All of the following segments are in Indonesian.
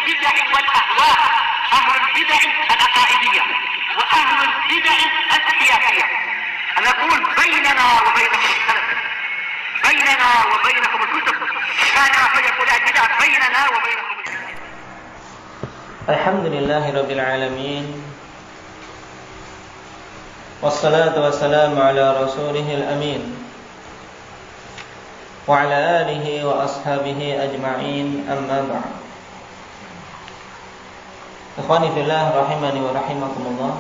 البدع والأهواء، أهل البدع العقائدية وأهل البدع السياسية. أنا أقول بيننا وبينكم السلف، بيننا وبينكم الكتب، كان فيقول البدع بيننا وبينكم السلف. الحمد لله رب العالمين، والصلاة والسلام على رسوله الأمين وعلى آله وأصحابه أجمعين، أما بعد. Ikhwani fillah rahimani wa rahimakumullah.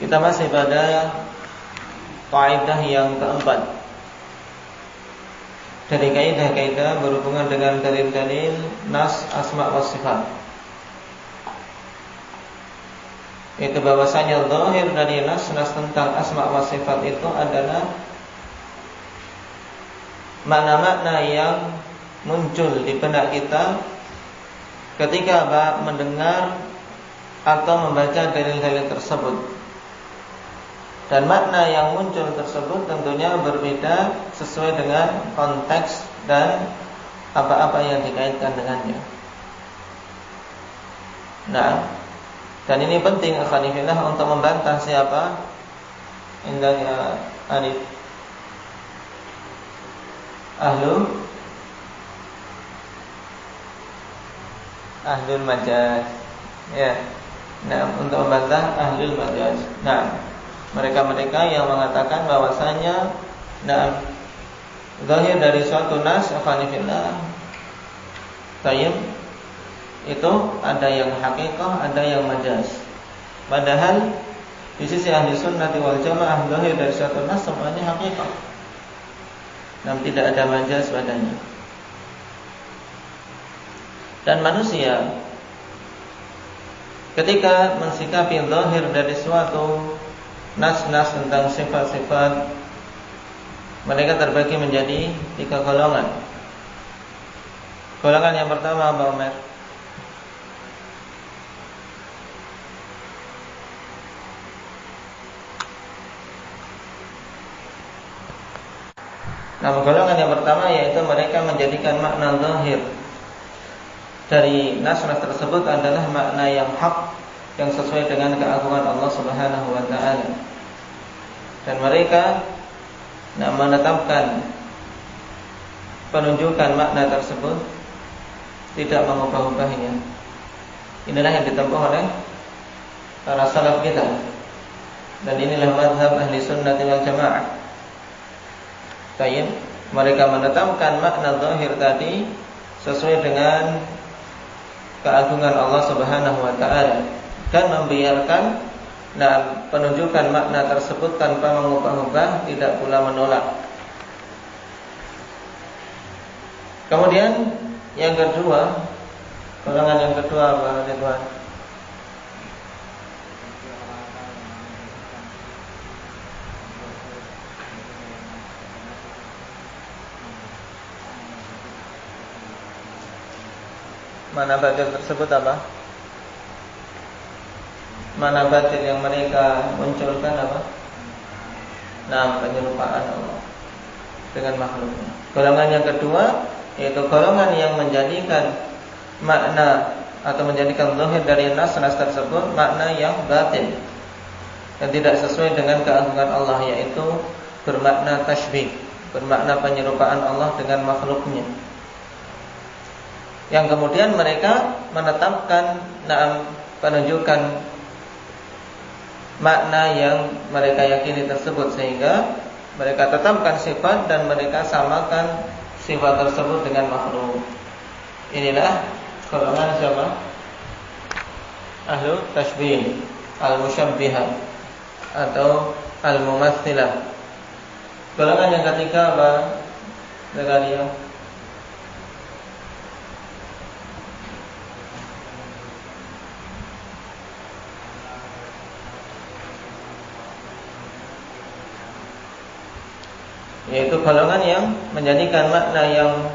Kita masih pada kaidah yang keempat dari kaidah-kaidah berhubungan dengan dalil-dalil nas asma wa sifat, yaitu bahwasanya zahir dari nas tentang asma wa sifat itu adalah makna-makna yang muncul di benak kita ketika mendengar atau membaca dalil-dalil tersebut. Dan makna yang muncul tersebut tentunya berbeda sesuai dengan konteks dan apa-apa yang dikaitkan dengannya. Nah, dan ini penting akhwanillah untuk membantah siapa? Indahnya Alif Ahlul Majaz. Ya. Nah, untuk membantah Ahlul Majaz. Nah, mereka-mereka yang mengatakan bahwasanya zahir dari suatu nas akhwanillah tayyib itu ada yang hakikah, ada yang majaz. Padahal di sisi ahli sunnah wal jamaah zahir dari suatu nas semuanya hakikah, namun tidak ada majaz padanya. Dan manusia ketika mensikapi zahir dari suatu nas-nas tentang sifat-sifat, mereka terbagi menjadi 3 golongan. Golongan yang pertama, Mbak Umar, nah, golongan yang pertama yaitu mereka menjadikan makna zahir dari nas-nas tersebut adalah makna yang hak, yang sesuai dengan keagungan Allah Subhanahu wa taala. Dan mereka menetapkan penunjukan makna tersebut, tidak mengubah-ubahnya. Inilah yang ditempuh oleh para salaf kita. Dan inilah mazhab ahli sunnah wal jamaah. Baik, mereka menetapkan makna zahir tadi sesuai dengan keagungan Allah Subhanahu wa taala dan membiarkan penunjukan makna tersebut tanpa mengubah-ubah, tidak pula menolak. Kemudian yang kedua, golongan yang kedua apa, Ridwan? Mana batil tersebut apa? Mana batil yang mereka munculkan apa? Penyerupaan Allah dengan makhluknya. Golongan yang kedua yaitu golongan yang menjadikan makna atau menjadikan zahir dari nas-nas tersebut makna yang batil dan tidak sesuai dengan keagungan Allah, yaitu bermakna tasybih, bermakna penyerupaan Allah dengan makhluknya. Yang kemudian mereka menetapkan penunjukan makna yang mereka yakini tersebut, sehingga mereka tetapkan sifat dan mereka samakan sifat tersebut dengan makhluk. Inilah golongan siapa? Ahlu tashbih, al-musyabbihah atau al-mumatsilah. Golongan yang ketiga apa? Zakaria. Yaitu golongan yang menjadikan makna yang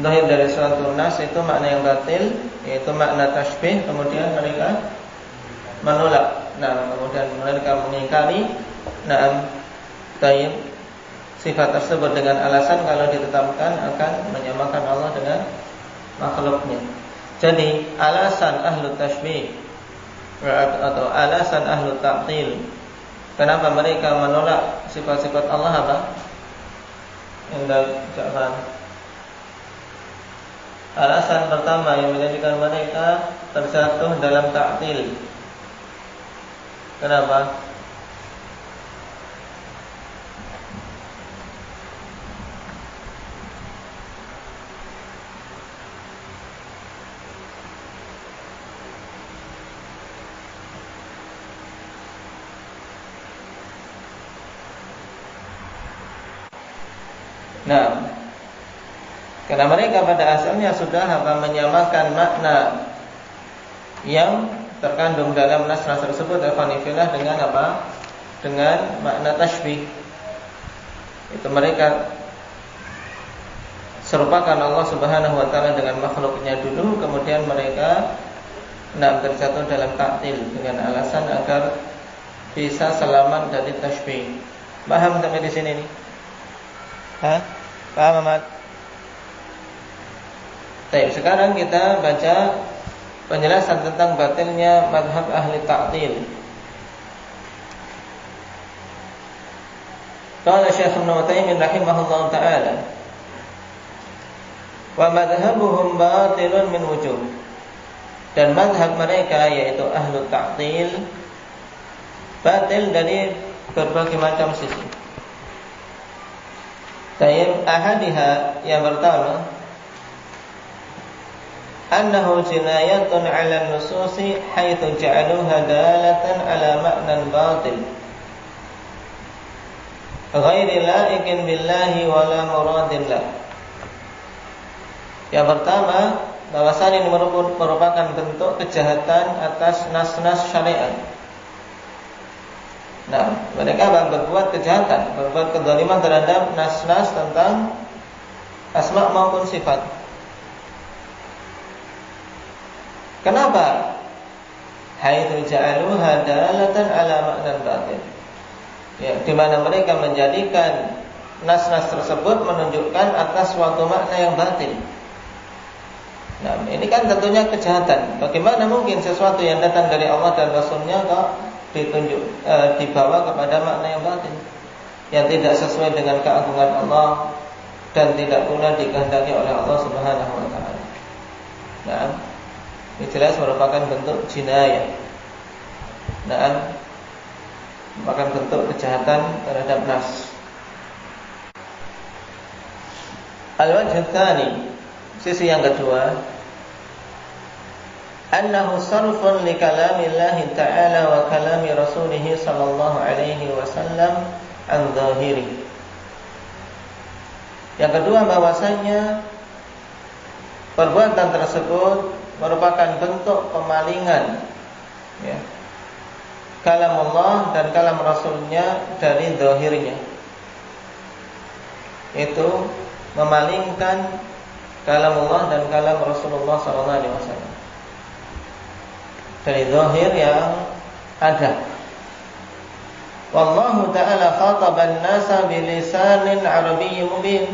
zahir dari suatu nas itu makna yang batil, yaitu makna tasybih, kemudian mereka menolak. Kemudian mereka mengingkari sifat tersebut dengan alasan kalau ditetapkan akan menyamakan Allah dengan makhluknya. Jadi alasan ahlu tashbih atau alasan ahlu ta'til, kenapa mereka menolak sifat-sifat Allah apa? Alasan pertama yang menjadikan mereka terjatuh dalam ta'til. Kenapa? Nah, karena mereka pada asalnya sudah menyamakan makna yang terkandung dalam nas-nas tersebut al-fanifillah dengan apa? Dengan makna tashbih. Itu mereka serupakan Allah Subhanahu wa taala dengan makhluknya dulu, kemudian mereka terjatuh dalam ta'til dengan alasan agar bisa selamat dari tashbih. Paham sampai di sini nih? Hah? Paham, Ahmad? Baik, sekarang kita baca penjelasan tentang batilnya mazhab ahli ta'til. Qala Syekh Ibnu Utsaimin rahimahullah ta'ala, wa madhhabuhum batilun min wujuh. Dan mazhab mereka yaitu ahli ta'til batil dari berbagai macam sisi. Tayyib ahadiha, yang pertama, annahu jinayatun 'ala an-nususi haitsu ja'aluha dalatan 'ala ma'nan batil ghairi la'iqin billahi wa la muradin lah. Yang pertama, bahwasanya ini merupakan bentuk kejahatan atas nas-nas syariat. Nah, mereka berbuat kejahatan, berbuat kezaliman terhadap nas-nas tentang asma maupun sifat. Kenapa? Haitsu ja'aluha dalatan 'ala ma'nan batil. Ya, di mana mereka menjadikan nas-nas tersebut menunjukkan atas suatu makna yang batil. Nah, ini kan tentunya kejahatan. Bagaimana mungkin sesuatu yang datang dari Allah dan Rasulnya kok dibawa kepada makna yang batin, yang tidak sesuai dengan keagungan Allah dan tidak pula dikehendaki oleh Allah Subhanahu wa taala. Nah, ini jelas merupakan bentuk jinayah. Nah, merupakan bentuk kejahatan terhadap nas. Al-wajh tsani, sisi yang kedua, annahu sarfun li kalamillahi ta'ala wa kalami rasulih sallallahu alaihi wasallam an zahiri. Yang kedua, bahwasanya perbuatan tersebut merupakan bentuk pemalingan, ya, kalam Allah dan kalam Rasulnya dari zahirnya. Itu memalingkan kalam Allah dan kalam Rasulullah sallallahu alaihi wasallam dari zahir yang ada. Wallahu ta'ala khataban nasa bilisanin arabiyyin mubin.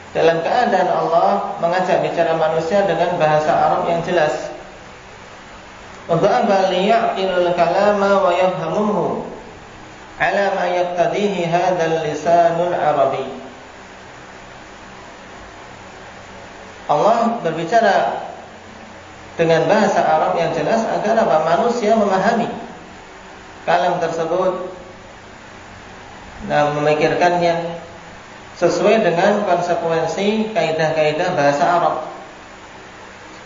Dalam keadaan Allah mengajak bicara manusia dengan bahasa Arab yang jelas. Untuk apa? Liya'qilul kalama wa yafhamuhu ala ma yaqtadihi hadzal lisanul arabi. Allah berbicara dengan bahasa Arab yang jelas agar apa? Manusia memahami kalam tersebut dan memikirkannya sesuai dengan konsekuensi kaidah-kaidah bahasa Arab.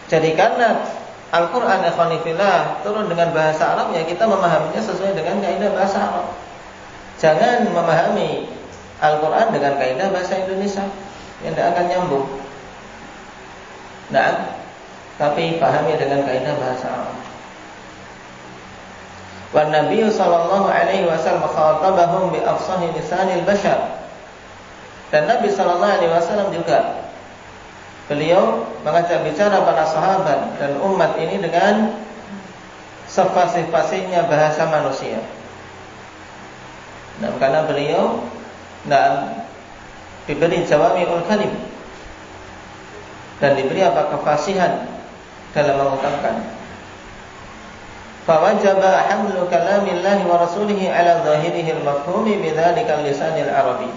Jadi karena Al-Quran ikhwanifillah turun dengan bahasa Arab, ya kita memahaminya sesuai dengan kaidah bahasa Arab. Jangan memahami Al-Quran dengan kaidah bahasa Indonesia, yang tidak akan nyambung. Nah, tapi pahami dengan kaidah bahasa Arab. Wan Nabi sallallahu alaihi wasallam khatabahum bi afsahi lisanil bashar. Dan Nabi sallallahu alaihi wasallam juga beliau mengajak bicara para sahabat dan umat ini dengan sefasih-fasihnya bahasa manusia. Dan karena beliau diberi jawami'ul kalim, dan diberi apa kefasihan dalam mengucapkan. Fawajaba hamlu kalamillahi wa rasulihi ala zahirihi al-mafhumi bidzalika al-lisanil arabi.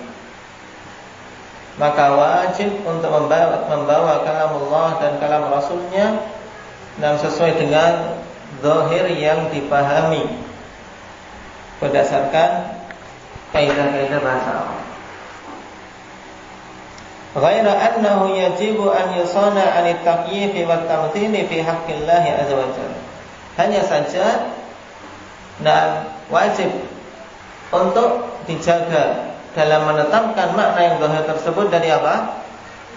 Maka wajib untuk membawa kalamullah dan kalam Rasulnya dan sesuai dengan zahir yang dipahami berdasarkan kaidah-kaidah bahasa Arab. Ghaira annahu yajibu an yusana 'an at-taqyif wa at-tamthil fi haqqillah azza wa jalla. Hanya saja wajib untuk dijaga dalam menetapkan makna yang zahir tersebut dari apa?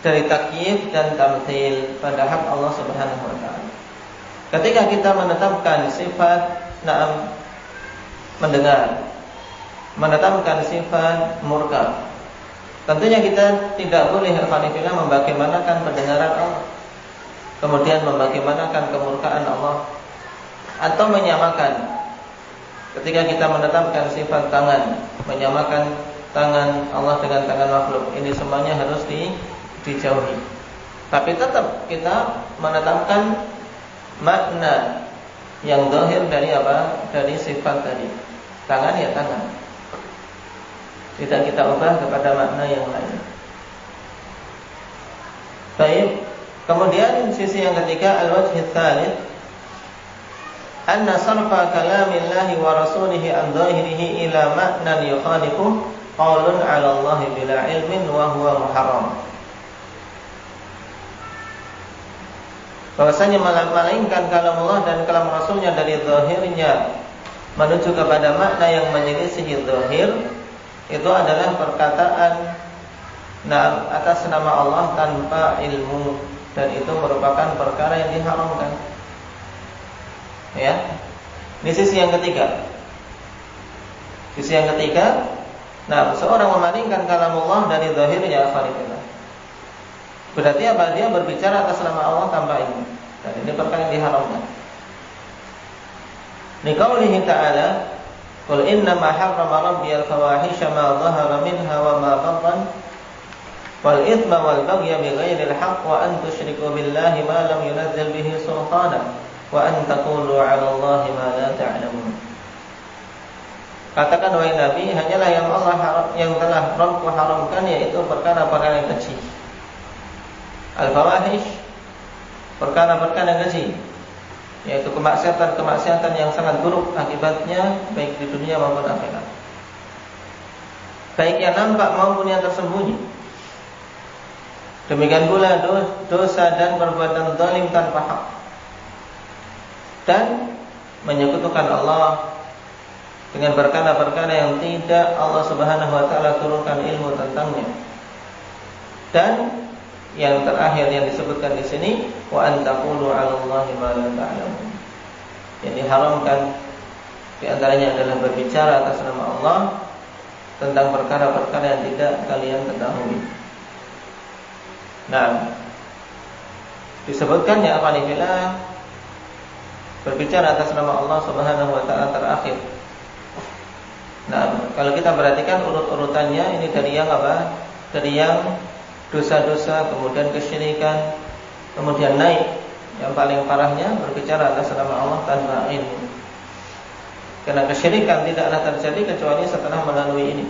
Dari takyif dan tamthil pada hak Allah Subhanahu wa taala. Ketika kita menetapkan sifat mendengar, menetapkan sifat murka, tentunya kita tidak boleh membagaimanakan pendengaran Allah, kemudian membagaimanakan kemurkaan Allah, atau menyamakan. Ketika kita menetapkan sifat tangan, menyamakan tangan Allah dengan tangan makhluk, ini semuanya harus dijauhi. Tapi tetap kita menetapkan makna yang zahir dari apa? Dari sifat tadi. Tangan ya tangan. Tidak kita ubah kepada makna yang lain. Baik. Kemudian sisi yang ketiga, al-wajh ats-tsalits, anna sarfa kalamillahi wa rasulihi an zahirihi ila ma'nan yukhalifu qaulun 'ala Allah bila ilmin wa huwa muharram. Bahwasanya malingkan kalam Allah dan kalam Rasulnya dari zahirnya menuju kepada makna yang menyelisihi zahir, itu adalah perkataan atas nama Allah tanpa ilmu, dan itu merupakan perkara yang diharamkan. Ya. Ini sisi yang ketiga. Sisi yang ketiga, seorang memalingkan kalam Allah dari zahirnya khalifillah. Berarti apa? Dia berbicara atas nama Allah tanpa ilmu, dan ini perkara yang diharamkan. Liqaulihi ta'ala, qul innama harrama rabbiyal fawahisha ma dhahara minha wa ma batan wal ithma wal baghya bighairil haqq wa an tusyriku billahi ma lam yunzil bihi sultana wa an taqulu 'ala Allahi ma la ta'lamun. Katakan wahai Nabi, hanyalah yang telah Rabbku haramkan, yaitu perkara-perkara yang kecil. Al-fawahish, perkara-perkara yang kecil, yaitu kemaksiatan yang sangat buruk akibatnya baik di dunia maupun akhirat, baik yang nampak maupun yang tersembunyi. Demikian pula dosa dan perbuatan zalim tanpa hak, dan menyekutukan Allah dengan perkara-perkara yang tidak Allah Subhanahu wa taala turunkan ilmu tentangnya. Dan yang terakhir yang disebutkan di sini, wa an taqulu 'ala Allahi ma la ta'lamun. Yang diharamkan di antaranya adalah berbicara atas nama Allah tentang perkara-perkara yang tidak kalian ketahui. Disebutkan ya afanillah, berbicara atas nama Allah Subhanahu wa taala terakhir. Kalau kita perhatikan urut-urutannya, ini dari yang apa? Dari yang dosa-dosa, kemudian kesyirikan, kemudian naik yang paling parahnya berbicara atas nama Allah tanpa ilmu. Karena kesyirikan tidaklah terjadi kecuali setelah melalui ini.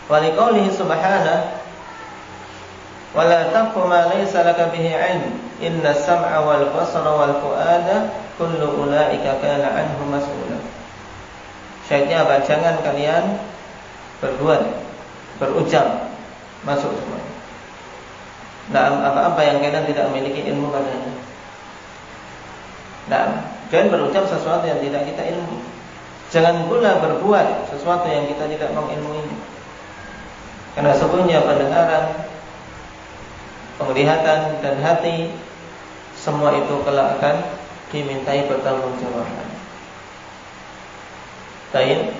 Waliqaulihi subhanahu wa la taqfu ma laysa laka bihi 'ilm inna as-sam'a wal basara wal fu'ada kullu ulaika kana 'anhu mas'ula. Syaitnya apa? Jangan kalian berucap masuk semua. Apa-apa yang kalian tidak memiliki ilmu padanya. Jangan berucap sesuatu yang tidak kita ilmu. Jangan pula berbuat sesuatu yang kita tidak mengilmuinya. Karena sesungguhnya pendengaran, penglihatan dan hati, semua itu kelak akan dimintai pertanggungjawaban. Baik.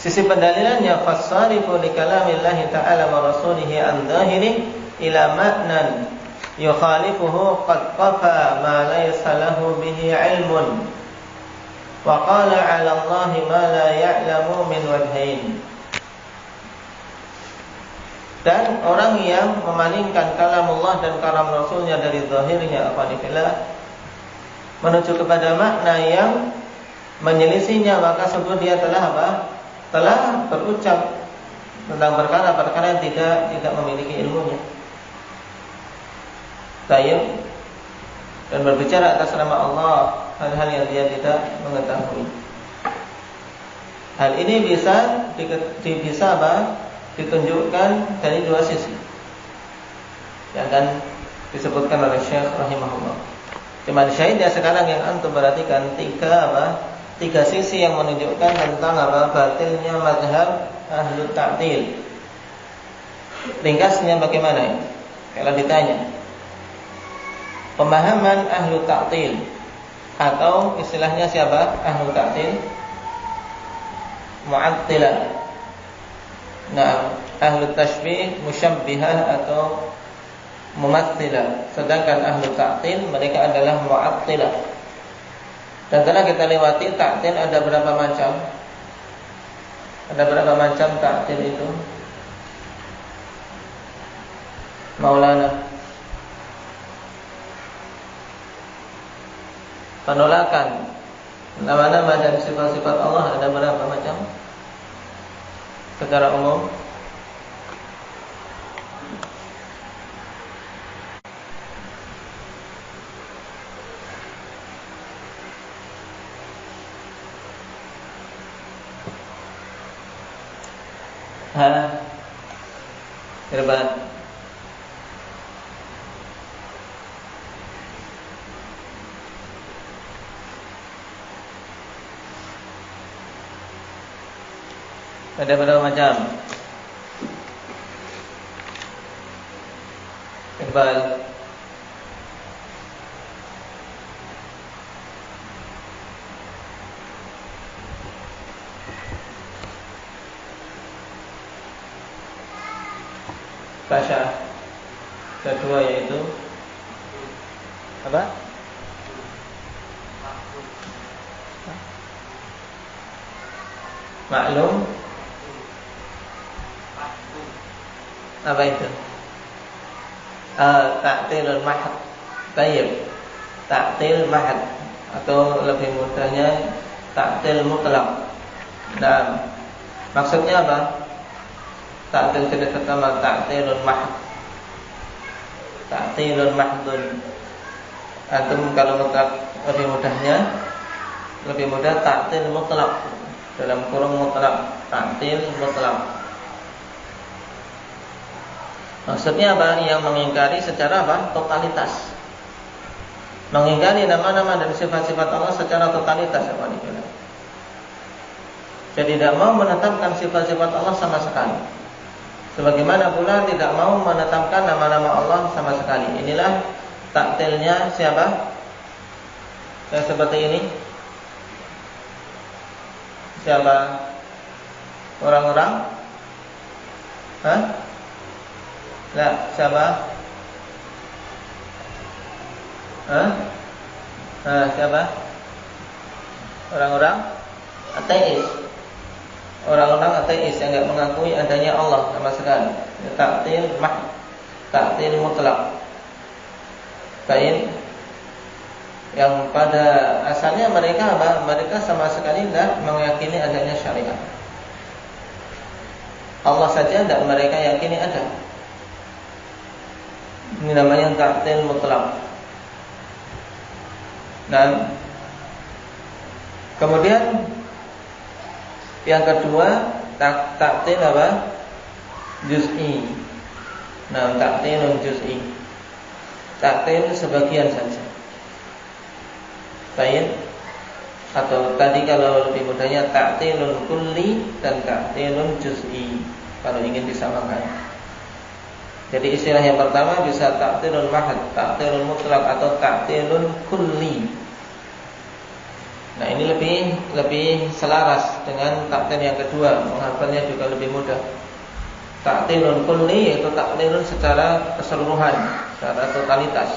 Sisi pendalilannya, fasarifu li kalamillahi ta'ala wa rasulihi an dhahiri ila ma'nan yukhalifuhu qad qafa ma laysa lahu bihi ilmun wa qala 'ala Allahi ma la ya'lamu min wajhain. Dan orang yang memalingkan kalamullah dan kalam Rasulnya dari zahirnya afanillah menuju kepada makna yang menyelisihinya, maka sebut dia telah apa? Telah berucap tentang perkara-perkara yang tidak memiliki ilmunya. Tayyib, dan berbicara atas nama Allah hal-hal yang dia tidak mengetahui. Hal ini bisa ditunjukkan dari dua sisi yang akan disebutkan oleh Syekh rahimahullah. Cuman syahidnya sekarang yang antum perhatikan tiga sisi yang menunjukkan tentang batilnya mazhab Ahlul Ta'til. Ringkasnya bagaimana? Kalau ditanya pemahaman Ahlul Ta'til, atau istilahnya siapa Ahlul Ta'til? Mu'attilah. Nah, Ahlul Tashbih, Musyabbihah atau Mumattilah. Sedangkan Ahlul Ta'til mereka adalah Mu'attilah. Dan telah kita lewati ta'til ada berapa macam? Ada berapa macam ta'til itu? Maulana. Penolakan nama-nama dan sifat-sifat Allah ada berapa macam? Secara umum Irban. Ada berapa macam? Iqbal. Pasha. Kedua yaitu apa? Maklum. Apa itu? Ta'tilul mahad. Tayyib. Ta'til mahad, atau lebih mudahnya ta'til mutlak. Dan maksudnya apa? Ta'til jenis pertama ta'tilul mahad. Ta'tilul mahdun. Antum kalau mutlak lebih mudah ta'til mutlak, dalam kurung mutlak, ta'til mutlak. Maksudnya apa? Yang mengingkari secara apa? Totalitas. Mengingkari nama-nama dan sifat-sifat Allah secara totalitas. Jadi tidak mau menetapkan sifat-sifat Allah sama sekali. Sebagaimana pula tidak mau menetapkan nama-nama Allah sama sekali. Inilah taktilnya siapa? Yang seperti ini. Siapa? Orang-orang? Hah? Nah, siapa? Hah? Nah, siapa? Orang-orang ateis. Orang-orang ateis yang tidak mengakui adanya Allah sama sekali. Ta'til mutlak. Baik. Yang pada asalnya mereka apa? Mereka sama sekali tidak meyakini adanya syariat. Allah saja tidak mereka yakini ada. Ini namanya ta'til mutlak. Nah, kemudian yang kedua ta'til apa? Juz'i. Nah, ta'tilun juz'i. Ta'til sebagian saja. Baik. Atau tadi kalau lebih mudahnya ta'tilun kulli dan ta'tilun juz'i kalau ingin disamakan. Jadi istilah yang pertama bisa ta'tilun mahad, ta'tilun mutlak, atau ta'tilun kulli. Nah, ini lebih selaras dengan ta'til yang kedua, menghafalnya juga lebih mudah. Ta'tilun kulli yaitu ta'tilun secara keseluruhan, secara totalitas.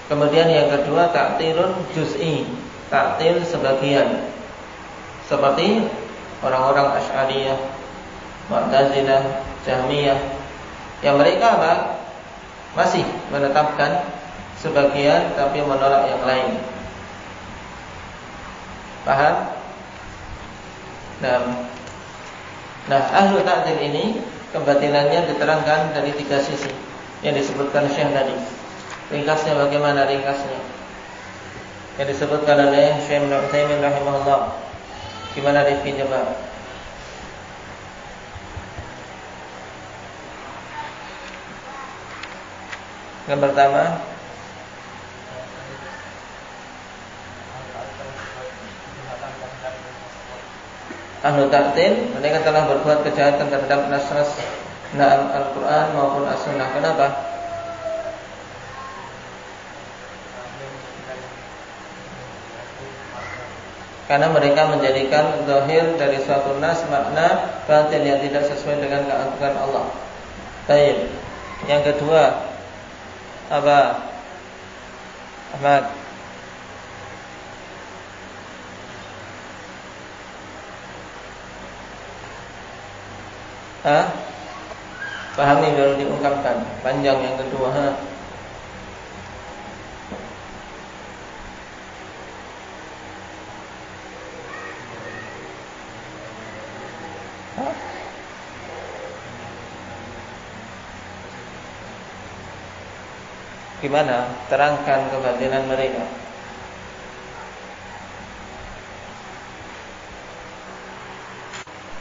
Kemudian yang kedua ta'tilun juz'i, ta'til sebagian. Seperti orang-orang Asy'ariyah, Mu'tazilah, Jahmiyah, Yang mereka apa? Masih menetapkan sebagian tapi menolak yang lain. Paham? Nah, ahlu ta'til ini kebatilannya diterangkan dari 3 sisi yang disebutkan Syekh tadi. Ringkasnya bagaimana ringkasnya? Yang disebutkan oleh Syekh Ibnu Utsaimin rahimahullah. Gimana Rifki coba? Yang pertama, ahlu ta'til mereka telah berbuat kejahatan terhadap nas-nas Al-Quran maupun As-Sunnah. Kenapa? Karena mereka menjadikan zahir dari suatu nas makna batin yang tidak sesuai dengan keagungan Allah. Baik. Yang kedua, apa? Ahmad. Pahami baru diungkapkan. Panjang yang kedua. Gimana? Terangkan kebatilan mereka.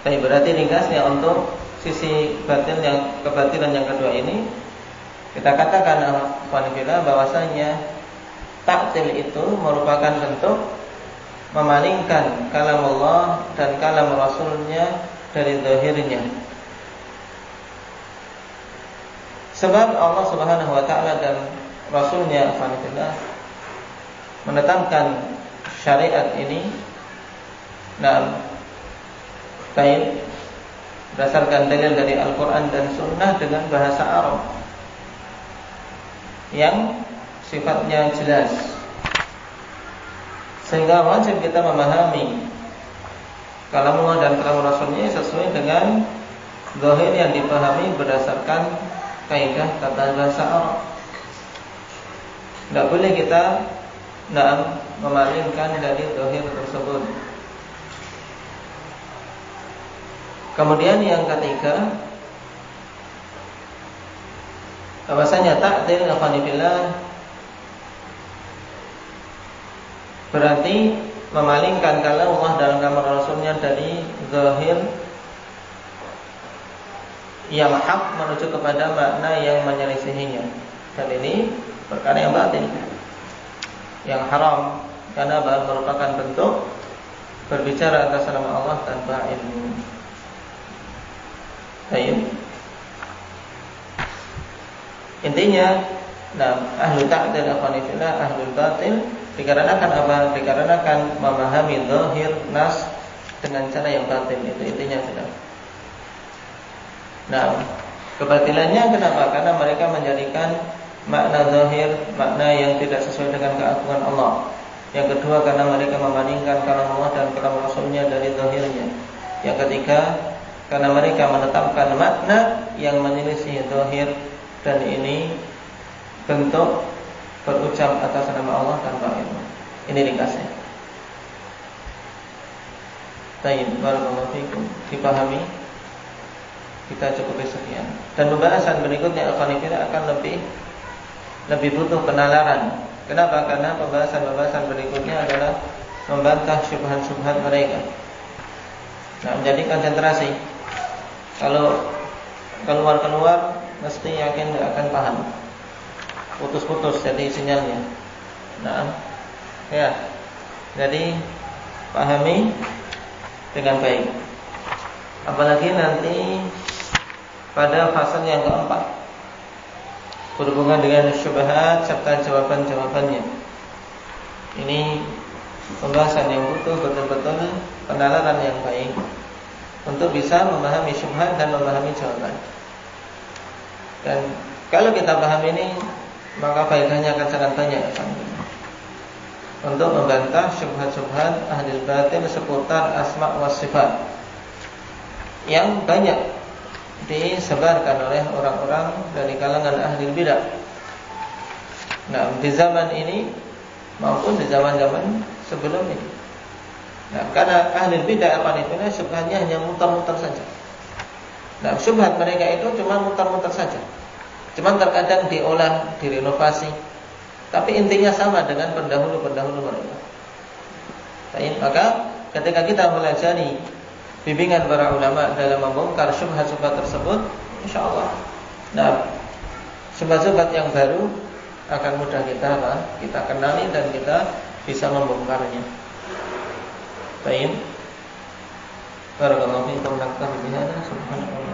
Tapi berarti ringkasnya untuk sisi batin kebatilan yang kedua ini, kita katakan alhamdulillah bahwasanya ta'til itu merupakan bentuk memalingkan kalam Allah dan kalam Rasulnya dari zahirnya. Sebab Allah Subhanahu wa taala dan Rasulnya alhamdulillah menetapkan syariat ini baik berdasarkan dalil dari Al-Quran dan Sunnah dengan bahasa Arab yang sifatnya jelas, sehingga wajib kita memahami kalam Allah dan kalam Rasulnya sesuai dengan zahir yang dipahami berdasarkan kaidah tata bahasa Arab. Tidak boleh kita memalingkan dari zahir tersebut. Kemudian yang ketiga, bahwasanya ta'til alhamdulillah berarti memalingkan kalam Allah dan kalam Rasulnya dari zahir yang hak menuju kepada makna yang menyelisihinya. Dan ini perkara yang batin, yang haram, karena merupakan bentuk berbicara atas nama Allah tanpa ilmu. Baik. Intinya, ahlu ta'til akhwanifillah, ahlul batil dikarenakan apa? Dikarenakan memahami zahir nas dengan cara yang batil. Itu intinya sudah. Kebatilannya kenapa? Karena mereka menjadikan makna zahir, makna yang tidak sesuai dengan keagungan Allah. Yang kedua, karena mereka membandingkan kalam Allah dan kalam Rasulnya dari zahirnya. Yang ketiga, karena mereka menetapkan makna yang menyelisih zahir, dan ini bentuk berucap atas nama Allah tanpa ilmu. Ini ringkasnya. Baik, barakallahu fikum. Dipahami? Kita cukup sekian. Dan pembahasan berikutnya akan lebih butuh penalaran. Kenapa? Karena pembahasan berikutnya adalah membantah syubhat-syubhat mereka. Menjadi konsentrasi. Kalau keluar mesti yakin tidak akan paham. Putus-putus jadi sinyalnya. Jadi pahami dengan baik. Apalagi nanti pada fase yang keempat, berhubungan dengan syubhat serta jawaban-jawabannya. Ini pembahasan yang butuh betul-betul penalaran yang baik untuk bisa memahami syubhat dan memahami jawaban. Dan kalau kita paham ini, maka faedahnya akan sangat banyak untuk membantah syubhat-syubhat ahli batin seputar asma wa sifat yang banyak disebarkan oleh orang-orang dari kalangan ahli bidah. Nah, di zaman ini maupun di zaman-zaman sebelum ini. Nah, karena ahli bidah al-qanifiyah syubhatnya hanya muter-muter saja. Nah, syubhat mereka itu cuma muter-muter saja. Cuma terkadang diolah, direnovasi, tapi intinya sama dengan pendahulu-pendahulu mereka. Baik, maka ketika kita pelajari bimbingan para ulama dalam membongkar syubhat-syubhat tersebut, insyaallah, nah, syubhat-syubhat yang baru akan mudah kita kenali dan kita bisa membongkarnya. Baik. Barakallahu fiikum, naktafi bihadza, subhanallah.